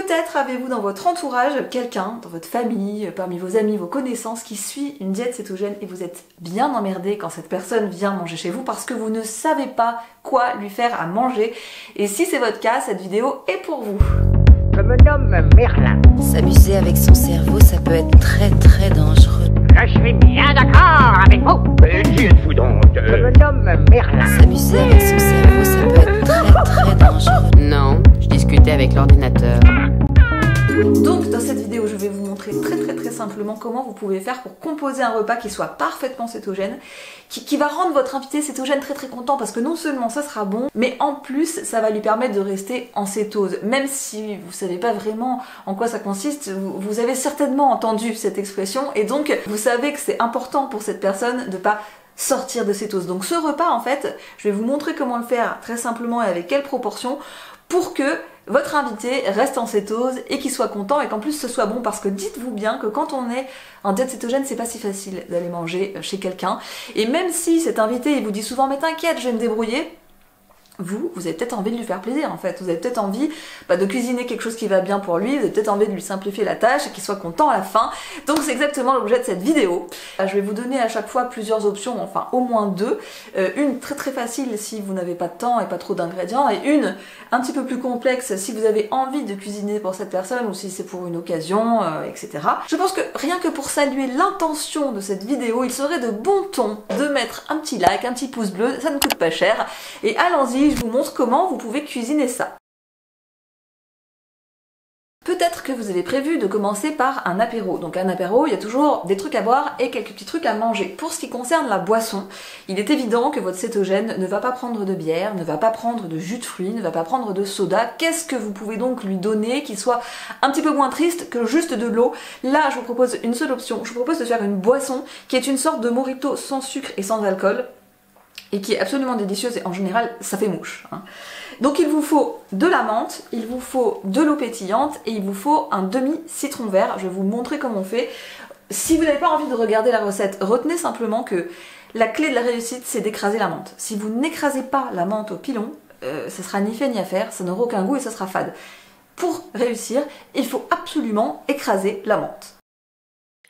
Peut-être avez-vous dans votre entourage quelqu'un, dans votre famille, parmi vos amis, vos connaissances, qui suit une diète cétogène et vous êtes bien emmerdé quand cette personne vient manger chez vous parce que vous ne savez pas quoi lui faire à manger. Et si c'est votre cas, cette vidéo est pour vous. Je me nomme Merlin. S'amuser avec son cerveau, ça peut être très dangereux. Je suis bien d'accord avec vous. Qui êtes-vous donc? Je me nomme Merlin. S'amuser avec son cerveau, ça peut être très dangereux. Non, je discutais avec l'ordinateur. Donc dans cette vidéo, je vais vous montrer très simplement comment vous pouvez faire pour composer un repas qui soit parfaitement cétogène, qui va rendre votre invité cétogène très content parce que non seulement ça sera bon, mais en plus ça va lui permettre de rester en cétose. Même si vous savez pas vraiment en quoi ça consiste, vous avez certainement entendu cette expression et donc vous savez que c'est important pour cette personne de pas sortir de cétose. Donc ce repas en fait, je vais vous montrer comment le faire très simplement et avec quelles proportions pour que votre invité reste en cétose et qu'il soit content et qu'en plus ce soit bon, parce que dites-vous bien que quand on est en diète cétogène, c'est pas si facile d'aller manger chez quelqu'un. Et même si cet invité il vous dit souvent mais t'inquiète, je vais me débrouiller, vous avez peut-être envie de lui faire plaisir en fait, vous avez peut-être envie de cuisiner quelque chose qui va bien pour lui, vous avez peut-être envie de lui simplifier la tâche et qu'il soit content à la fin. Donc c'est exactement l'objet de cette vidéo. Je vais vous donner à chaque fois plusieurs options, enfin au moins deux. Une très facile si vous n'avez pas de temps et pas trop d'ingrédients, et une un petit peu plus complexe si vous avez envie de cuisiner pour cette personne ou si c'est pour une occasion, etc. Je pense que rien que pour saluer l'intention de cette vidéo, il serait de bon ton de mettre un petit like, un petit pouce bleu, ça ne coûte pas cher. Et allons-y, je vous montre comment vous pouvez cuisiner ça. Peut-être que vous avez prévu de commencer par un apéro. Donc un apéro, il y a toujours des trucs à boire et quelques petits trucs à manger. Pour ce qui concerne la boisson, il est évident que votre cétogène ne va pas prendre de bière, ne va pas prendre de jus de fruits, ne va pas prendre de soda. Qu'est-ce que vous pouvez donc lui donner qui soit un petit peu moins triste que juste de l'eau? Là, je vous propose une seule option. Je vous propose de faire une boisson qui est une sorte de mojito sans sucre et sans alcool, et qui est absolument délicieuse et en général ça fait mouche. Donc il vous faut de la menthe, il vous faut de l'eau pétillante et il vous faut un demi citron vert. Je vais vous montrer comment on fait. Si vous n'avez pas envie de regarder la recette, retenez simplement que la clé de la réussite c'est d'écraser la menthe. Si vous n'écrasez pas la menthe au pilon, ça sera ni fait ni à faire, ça n'aura aucun goût et ça sera fade. Pour réussir, il faut absolument écraser la menthe.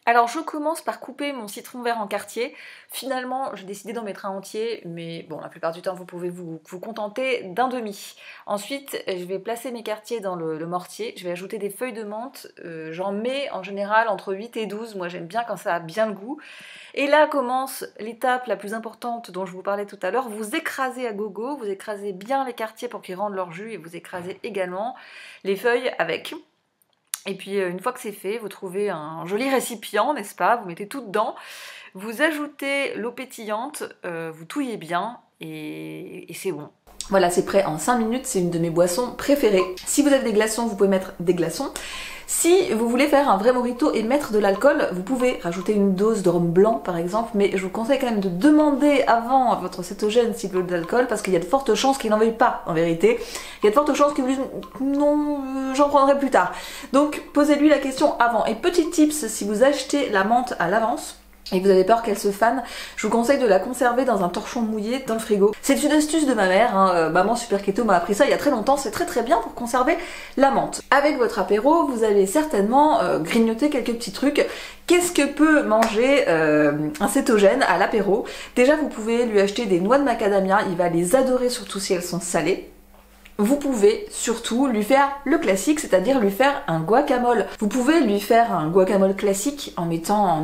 Alors je commence par couper mon citron vert en quartiers. Finalement j'ai décidé d'en mettre un entier, mais bon la plupart du temps vous pouvez vous contenter d'un demi. Ensuite je vais placer mes quartiers dans le mortier, je vais ajouter des feuilles de menthe, j'en mets en général entre 8 et 12, moi j'aime bien quand ça a bien le goût. Et là commence l'étape la plus importante dont je vous parlais tout à l'heure, vous écrasez à gogo, vous écrasez bien les quartiers pour qu'ils rendent leur jus et vous écrasez également les feuilles avec. Et puis une fois que c'est fait, vous trouvez un joli récipient, n'est-ce pas? Vous mettez tout dedans, vous ajoutez l'eau pétillante, vous touillez bien et c'est bon. Voilà, c'est prêt en 5 minutes, c'est une de mes boissons préférées. Si vous avez des glaçons, vous pouvez mettre des glaçons. Si vous voulez faire un vrai mojito et mettre de l'alcool, vous pouvez rajouter une dose de rhum blanc par exemple, mais je vous conseille quand même de demander avant à votre cétogène s'il veut de l'alcool, parce qu'il y a de fortes chances qu'il n'en veuille pas en vérité. Il y a de fortes chances qu'il vous dise non, j'en prendrai plus tard. Donc posez-lui la question avant. Et petit tips, si vous achetez la menthe à l'avance, et que vous avez peur qu'elle se fane, je vous conseille de la conserver dans un torchon mouillé dans le frigo. C'est une astuce de ma mère, maman super keto m'a appris ça il y a très longtemps, c'est très bien pour conserver la menthe. Avec votre apéro, vous allez certainement grignoter quelques petits trucs. Qu'est-ce que peut manger un cétogène à l'apéro? Déjà vous pouvez lui acheter des noix de macadamia, il va les adorer surtout si elles sont salées. Vous pouvez surtout lui faire le classique, c'est-à-dire lui faire un guacamole. Vous pouvez lui faire un guacamole classique en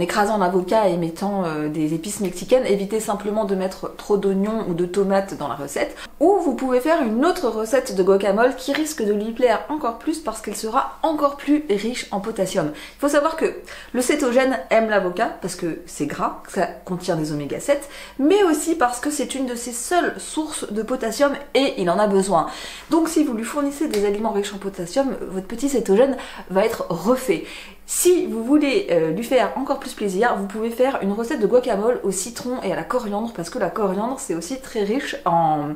écrasant l'avocat et mettant des épices mexicaines. Évitez simplement de mettre trop d'oignons ou de tomates dans la recette. Ou vous pouvez faire une autre recette de guacamole qui risque de lui plaire encore plus parce qu'elle sera encore plus riche en potassium. Il faut savoir que le cétogène aime l'avocat parce que c'est gras, ça contient des oméga 7, mais aussi parce que c'est une de ses seules sources de potassium et il en a besoin. Donc si vous lui fournissez des aliments riches en potassium, votre petit cétogène va être refait. Si vous voulez lui faire encore plus plaisir, vous pouvez faire une recette de guacamole au citron et à la coriandre, parce que la coriandre c'est aussi très riche en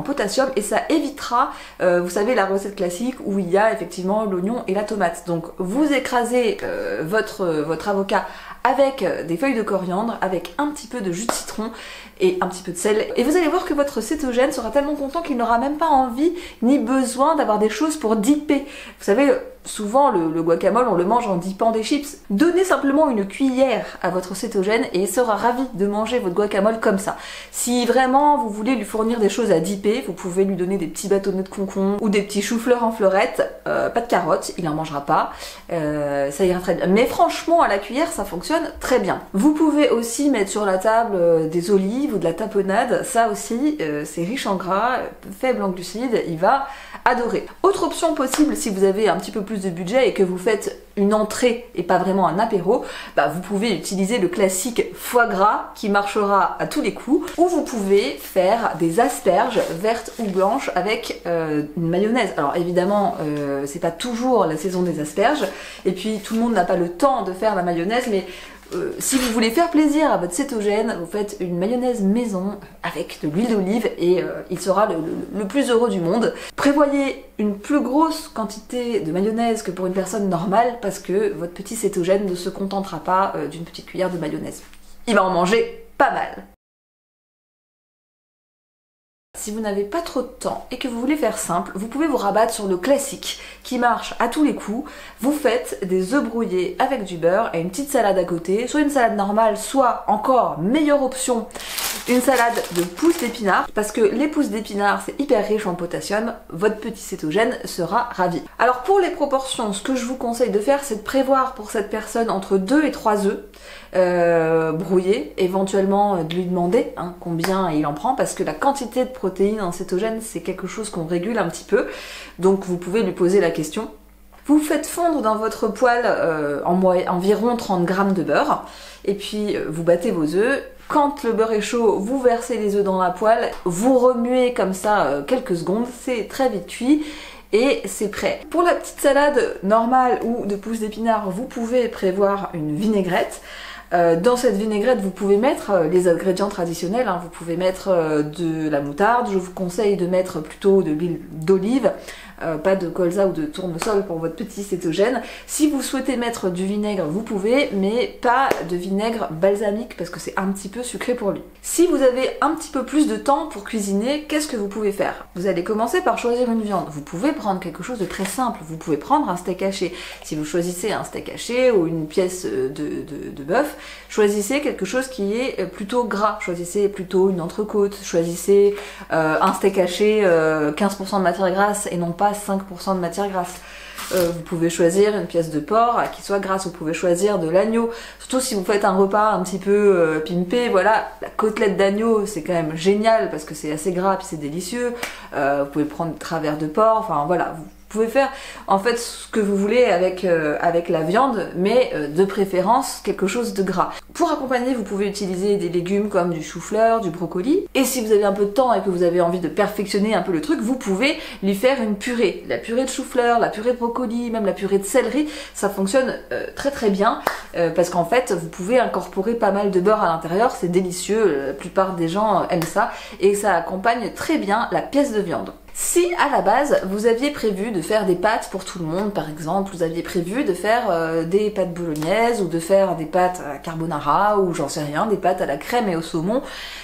potassium et ça évitera, vous savez, la recette classique où il y a effectivement l'oignon et la tomate. Donc vous écrasez votre avocat avec des feuilles de coriandre, avec un petit peu de jus de citron et un petit peu de sel. Et vous allez voir que votre cétogène sera tellement content qu'il n'aura même pas envie ni besoin d'avoir des choses pour dipper. Vous savez, Souvent, le guacamole, on le mange en dippant des chips. Donnez simplement une cuillère à votre cétogène et il sera ravi de manger votre guacamole comme ça. Si vraiment vous voulez lui fournir des choses à dipper, vous pouvez lui donner des petits bâtonnets de concombre ou des petits choux-fleurs en fleurette, pas de carottes, il en mangera pas, ça ira très bien. Mais franchement, à la cuillère, ça fonctionne très bien. Vous pouvez aussi mettre sur la table des olives ou de la tapenade, ça aussi, c'est riche en gras, faible en glucides, il va adorer. Autre option possible, si vous avez un petit peu plus de budget et que vous faites une entrée et pas vraiment un apéro, bah vous pouvez utiliser le classique foie gras qui marchera à tous les coups, ou vous pouvez faire des asperges vertes ou blanches avec une mayonnaise. Alors évidemment, c'est pas toujours la saison des asperges, et puis tout le monde n'a pas le temps de faire la mayonnaise, mais si vous voulez faire plaisir à votre cétogène, vous faites une mayonnaise maison avec de l'huile d'olive et il sera le plus heureux du monde. Prévoyez une plus grosse quantité de mayonnaise que pour une personne normale parce que votre petit cétogène ne se contentera pas d'une petite cuillère de mayonnaise. Il va en manger pas mal. Si vous n'avez pas trop de temps et que vous voulez faire simple, vous pouvez vous rabattre sur le classique qui marche à tous les coups. Vous faites des œufs brouillés avec du beurre et une petite salade à côté, soit une salade normale, soit encore meilleure option, une salade de pousses d'épinards, parce que les pousses d'épinards c'est hyper riche en potassium, votre petit cétogène sera ravi. Alors pour les proportions, ce que je vous conseille de faire, c'est de prévoir pour cette personne entre 2 et 3 œufs brouillés, éventuellement de lui demander combien il en prend, parce que la quantité de protéines en cétogène c'est quelque chose qu'on régule un petit peu, donc vous pouvez lui poser la question. Vous faites fondre dans votre poêle environ 30 g de beurre, et puis vous battez vos œufs. Quand le beurre est chaud, vous versez les œufs dans la poêle, vous remuez comme ça quelques secondes, c'est très vite cuit et c'est prêt. Pour la petite salade normale ou de pousses d'épinards, vous pouvez prévoir une vinaigrette. Dans cette vinaigrette, vous pouvez mettre les ingrédients traditionnels, vous pouvez mettre de la moutarde, je vous conseille de mettre plutôt de l'huile d'olive, pas de colza ou de tournesol pour votre petit cétogène. Si vous souhaitez mettre du vinaigre, vous pouvez, mais pas de vinaigre balsamique parce que c'est un petit peu sucré pour lui. Si vous avez un petit peu plus de temps pour cuisiner, qu'est-ce que vous pouvez faire? Vous allez commencer par choisir une viande. Vous pouvez prendre quelque chose de très simple, vous pouvez prendre un steak haché. Si vous choisissez un steak haché ou une pièce de bœuf, choisissez quelque chose qui est plutôt gras, choisissez plutôt une entrecôte, choisissez un steak haché 15% de matière grasse et non pas 5% de matière grasse. Vous pouvez choisir une pièce de porc qui soit grasse, vous pouvez choisir de l'agneau, surtout si vous faites un repas un petit peu pimpé, voilà, la côtelette d'agneau c'est quand même génial parce que c'est assez gras puis c'est délicieux, vous pouvez prendre des travers de porc, enfin voilà, vous pouvez faire en fait ce que vous voulez avec la viande, mais de préférence quelque chose de gras. Pour accompagner, vous pouvez utiliser des légumes comme du chou-fleur, du brocoli, et si vous avez un peu de temps et que vous avez envie de perfectionner un peu le truc, vous pouvez lui faire une purée. La purée de chou-fleur, la purée de brocoli, même la purée de céleri, ça fonctionne très très bien, parce qu'en fait vous pouvez incorporer pas mal de beurre à l'intérieur, c'est délicieux, la plupart des gens aiment ça, et ça accompagne très bien la pièce de viande. Si à la base vous aviez prévu de faire des pâtes pour tout le monde, par exemple, vous aviez prévu de faire des pâtes bolognaises ou de faire des pâtes à carbonara ou j'en sais rien, des pâtes à la crème et au saumon,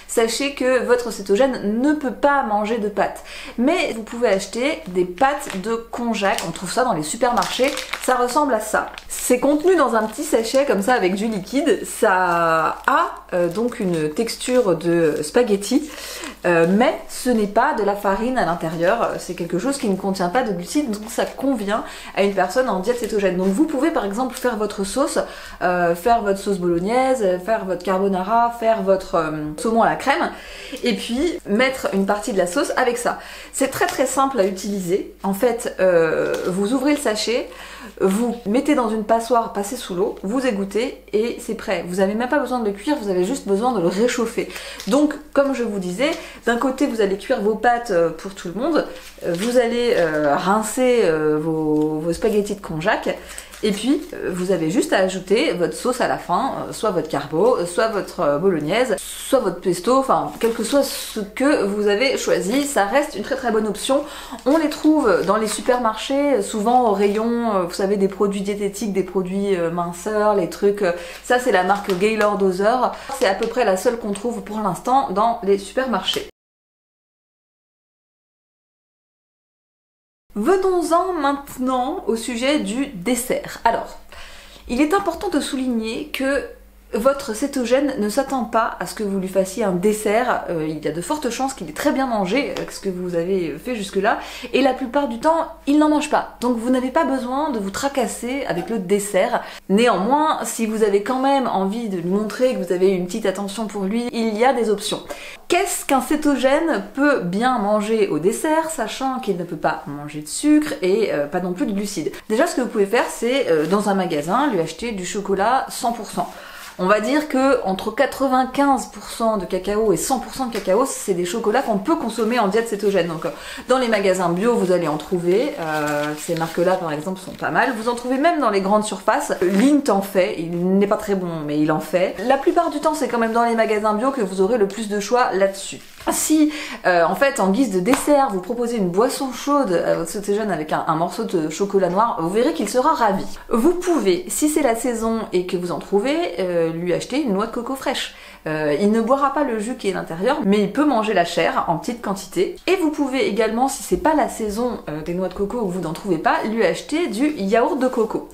sachez que votre cétogène ne peut pas manger de pâtes. Mais vous pouvez acheter des pâtes de konjac, on trouve ça dans les supermarchés, ça ressemble à ça. C'est contenu dans un petit sachet comme ça avec du liquide, ça a donc une texture de spaghetti, mais ce n'est pas de la farine à l'intérieur, c'est quelque chose qui ne contient pas de glucides, donc ça convient à une personne en diète cétogène. Donc vous pouvez par exemple faire votre sauce, faire votre sauce bolognaise, faire votre carbonara, faire votre saumon à la crème, et puis mettre une partie de la sauce avec ça. C'est très très simple à utiliser. En fait, vous ouvrez le sachet, vous mettez dans une passoire, passez sous l'eau, vous égouttez et c'est prêt. Vous n'avez même pas besoin de le cuire, vous avez juste besoin de le réchauffer. Donc, comme je vous disais, d'un côté vous allez cuire vos pâtes pour tout le monde, vous allez rincer vos spaghettis de konjac, et puis vous avez juste à ajouter votre sauce à la fin, soit votre carbo, soit votre bolognaise, soit votre pesto, enfin quel que soit ce que vous avez choisi, ça reste une très très bonne option. On les trouve dans les supermarchés, souvent au rayon, vous savez, des produits diététiques, des produits minceurs, les trucs, ça c'est la marque Gaylord Other, c'est à peu près la seule qu'on trouve pour l'instant dans les supermarchés. Venons-en maintenant au sujet du dessert. Alors, il est important de souligner que votre cétogène ne s'attend pas à ce que vous lui fassiez un dessert. Il y a de fortes chances qu'il ait très bien mangé ce que vous avez fait jusque-là, et la plupart du temps, il n'en mange pas. Donc vous n'avez pas besoin de vous tracasser avec le dessert. Néanmoins, si vous avez quand même envie de lui montrer que vous avez une petite attention pour lui, il y a des options. Qu'est-ce qu'un cétogène peut bien manger au dessert, sachant qu'il ne peut pas manger de sucre et pas non plus de glucides? Déjà, ce que vous pouvez faire, c'est dans un magasin, lui acheter du chocolat 100%. On va dire que entre 95% de cacao et 100% de cacao, c'est des chocolats qu'on peut consommer en diète cétogène. Donc dans les magasins bio, vous allez en trouver. Ces marques-là, par exemple, sont pas mal. Vous en trouvez même dans les grandes surfaces. Lindt en fait. Il n'est pas très bon, mais il en fait. La plupart du temps, c'est quand même dans les magasins bio que vous aurez le plus de choix là-dessus. Si, en fait, en guise de dessert, vous proposez une boisson chaude à votre cétogène avec un morceau de chocolat noir, vous verrez qu'il sera ravi. Vous pouvez, si c'est la saison et que vous en trouvez, lui acheter une noix de coco fraîche. Il ne boira pas le jus qui est à l'intérieur, mais il peut manger la chair en petite quantité. Et vous pouvez également, si c'est pas la saison des noix de coco ou vous n'en trouvez pas, lui acheter du yaourt de coco.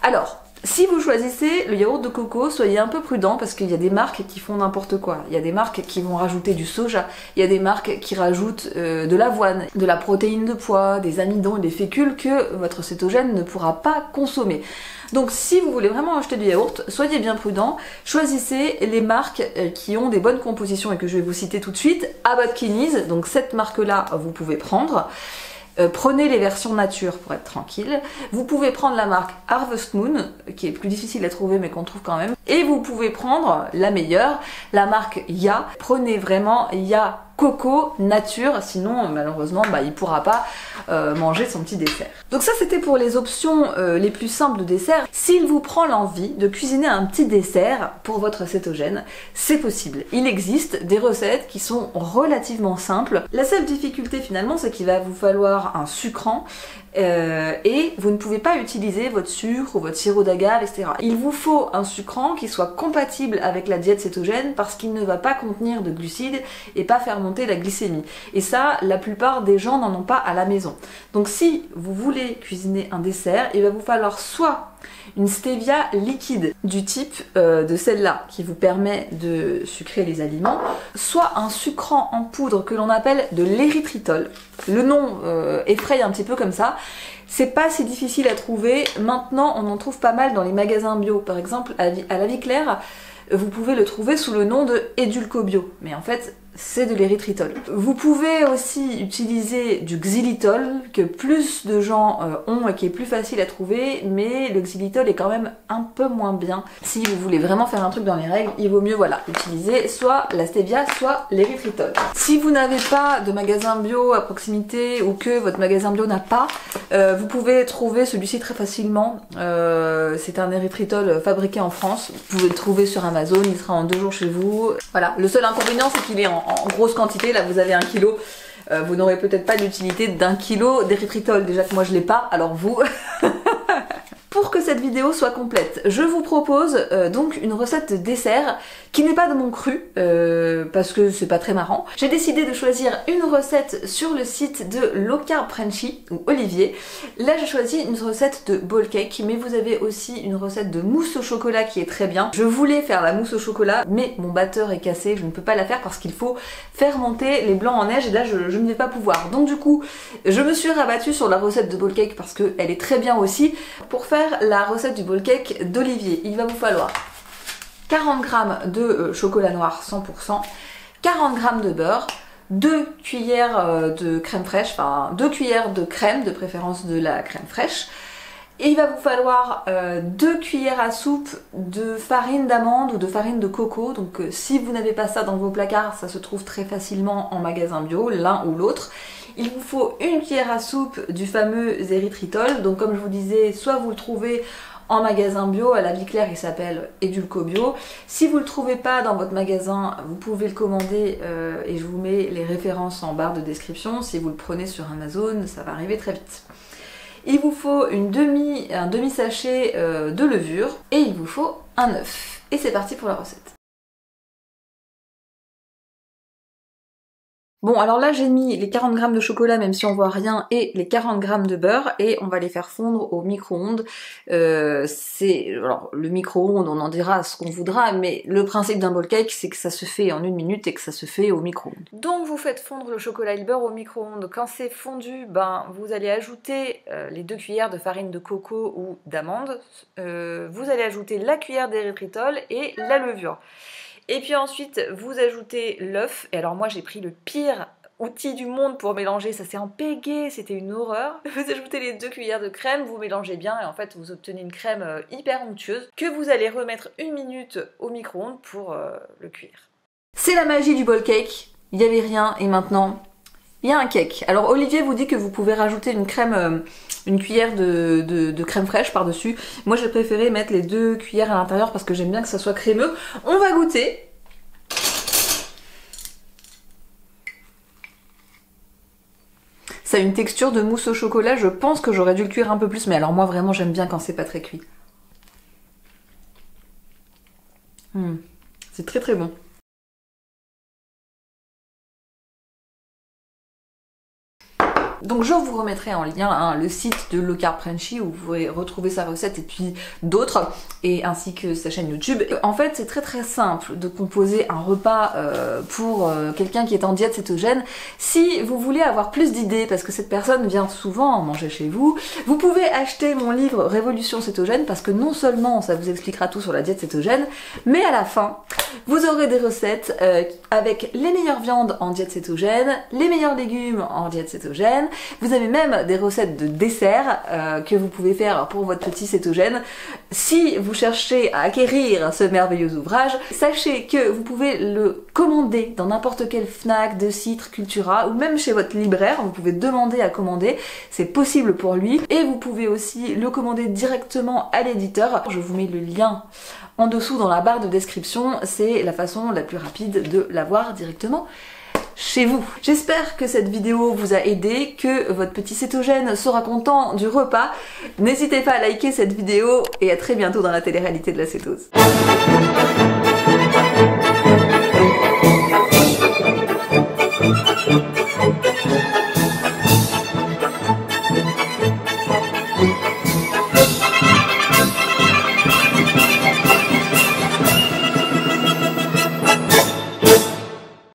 Alors, si vous choisissez le yaourt de coco, soyez un peu prudent parce qu'il y a des marques qui font n'importe quoi. Il y a des marques qui vont rajouter du soja, il y a des marques qui rajoutent de l'avoine, de la protéine de pois, des amidons et des fécules que votre cétogène ne pourra pas consommer. Donc si vous voulez vraiment acheter du yaourt, soyez bien prudent, choisissez les marques qui ont des bonnes compositions et que je vais vous citer tout de suite. Abbott Kinney's, donc cette marque-là, vous pouvez prendre. Prenez les versions nature pour être tranquille. Vous pouvez prendre la marque Harvest Moon, qui est plus difficile à trouver mais qu'on trouve quand même. Et vous pouvez prendre la meilleure, la marque Ya. Prenez vraiment Ya Coco nature, sinon malheureusement il pourra pas manger son petit dessert. Donc ça c'était pour les options les plus simples de dessert. S'il vous prend l'envie de cuisiner un petit dessert pour votre cétogène, c'est possible. Il existe des recettes qui sont relativement simples. La seule difficulté finalement, c'est qu'il va vous falloir un sucrant et vous ne pouvez pas utiliser votre sucre ou votre sirop d'agave, etc. Il vous faut un sucrant qui soit compatible avec la diète cétogène parce qu'il ne va pas contenir de glucides et pas faire monter la glycémie. Et ça, la plupart des gens n'en ont pas à la maison. Donc si vous voulez cuisiner un dessert, il va vous falloir soit une stevia liquide du type de celle-là qui vous permet de sucrer les aliments, soit un sucrant en poudre que l'on appelle de l'érythritol. Le nom effraie un petit peu comme ça. C'est pas si difficile à trouver. Maintenant, on en trouve pas mal dans les magasins bio. Par exemple, à la Vie Claire, vous pouvez le trouver sous le nom de Edulco-Bio. Mais en fait, c'est de l'érythritol. Vous pouvez aussi utiliser du xylitol, que plus de gens ont et qui est plus facile à trouver, mais le xylitol est quand même un peu moins bien. Si vous voulez vraiment faire un truc dans les règles, il vaut mieux utiliser soit la stevia, soit l'érythritol. Si vous n'avez pas de magasin bio à proximité ou que votre magasin bio n'a pas, vous pouvez trouver celui-ci très facilement. C'est un érythritol fabriqué en France. Vous pouvez le trouver sur Amazon, il sera en 2 jours chez vous. Voilà, le seul inconvénient c'est qu'il est en grosse quantité, là vous avez 1 kilo, vous n'aurez peut-être pas l'utilité d'1 kilo d'érythritol, déjà que moi je l'ai pas, alors vous... Pour que cette vidéo soit complète, je vous propose donc une recette de dessert qui n'est pas de mon cru, parce que c'est pas très marrant. J'ai décidé de choisir une recette sur le site de Low Carb Frenchy, ou Olivier. Là j'ai choisi une recette de bowl cake, mais vous avez aussi une recette de mousse au chocolat qui est très bien. Je voulais faire la mousse au chocolat, mais mon batteur est cassé, je ne peux pas la faire parce qu'il faut faire monter les blancs en neige, et là je ne vais pas pouvoir. Donc du coup, je me suis rabattue sur la recette de bowl cake parce qu'elle est très bien aussi. Pour faire la recette du bowl cake d'Olivier, il va vous falloir 40 g de chocolat noir 100%, 40 g de beurre, 2 cuillères de crème fraîche, enfin 2 cuillères de crème, de préférence de la crème fraîche. Et il va vous falloir 2 cuillères à soupe de farine d'amande ou de farine de coco. Donc si vous n'avez pas ça dans vos placards, ça se trouve très facilement en magasin bio, l'un ou l'autre. Il vous faut 1 cuillère à soupe du fameux érythritol. Donc comme je vous disais, soit vous le trouvez en magasin bio, à la Vie Claire il s'appelle Edulco-Bio. Si vous ne le trouvez pas dans votre magasin, vous pouvez le commander et je vous mets les références en barre de description. Si vous le prenez sur Amazon, ça va arriver très vite. Il vous faut un demi sachet de levure et il vous faut un œuf. Et c'est parti pour la recette. Bon, alors là j'ai mis les 40 g de chocolat, même si on voit rien, et les 40 g de beurre, et on va les faire fondre au micro-ondes. Alors le micro-ondes, on en dira ce qu'on voudra, mais le principe d'un bowl cake, c'est que ça se fait en 1 minute et que ça se fait au micro-ondes. Donc vous faites fondre le chocolat et le beurre au micro-ondes. Quand c'est fondu, vous allez ajouter les 2 cuillères de farine de coco ou d'amande. Vous allez ajouter la cuillère d'érythritol et la levure. Et puis ensuite, vous ajoutez l'œuf. Et alors moi, j'ai pris le pire outil du monde pour mélanger. Ça s'est empégué, c'était une horreur. Vous ajoutez les 2 cuillères de crème, vous mélangez bien et en fait, vous obtenez une crème hyper onctueuse que vous allez remettre 1 minute au micro-ondes pour le cuire. C'est la magie du bowl cake. Il n'y avait rien et maintenant, il y a un cake. Alors Olivier vous dit que vous pouvez rajouter une crème... une cuillère de crème fraîche par-dessus. Moi j'ai préféré mettre les 2 cuillères à l'intérieur parce que j'aime bien que ça soit crémeux. On va goûter. Ça a une texture de mousse au chocolat. Je pense que j'aurais dû le cuire un peu plus, mais alors moi vraiment j'aime bien quand c'est pas très cuit. C'est très très bon. Donc je vous remettrai en lien le site de Low Carb Frenchy où vous pourrez retrouver sa recette et puis d'autres, et ainsi que sa chaîne YouTube. En fait c'est très très simple de composer un repas pour quelqu'un qui est en diète cétogène. Si vous voulez avoir plus d'idées, parce que cette personne vient souvent manger chez vous, vous pouvez acheter mon livre Révolution cétogène, parce que non seulement ça vous expliquera tout sur la diète cétogène, mais à la fin vous aurez des recettes avec les meilleures viandes en diète cétogène, les meilleurs légumes en diète cétogène. Vous avez même des recettes de dessert que vous pouvez faire pour votre petit cétogène. Si vous cherchez à acquérir ce merveilleux ouvrage, sachez que vous pouvez le commander dans n'importe quel Fnac, De Citre, Cultura, ou même chez votre libraire. Vous pouvez demander à commander, c'est possible pour lui. Et vous pouvez aussi le commander directement à l'éditeur. Je vous mets le lien en dessous dans la barre de description. C'est la façon la plus rapide de l'avoir directement chez vous. J'espère que cette vidéo vous a aidé, que votre petit cétogène sera content du repas. N'hésitez pas à liker cette vidéo et à très bientôt dans la télé-réalité de la cétose.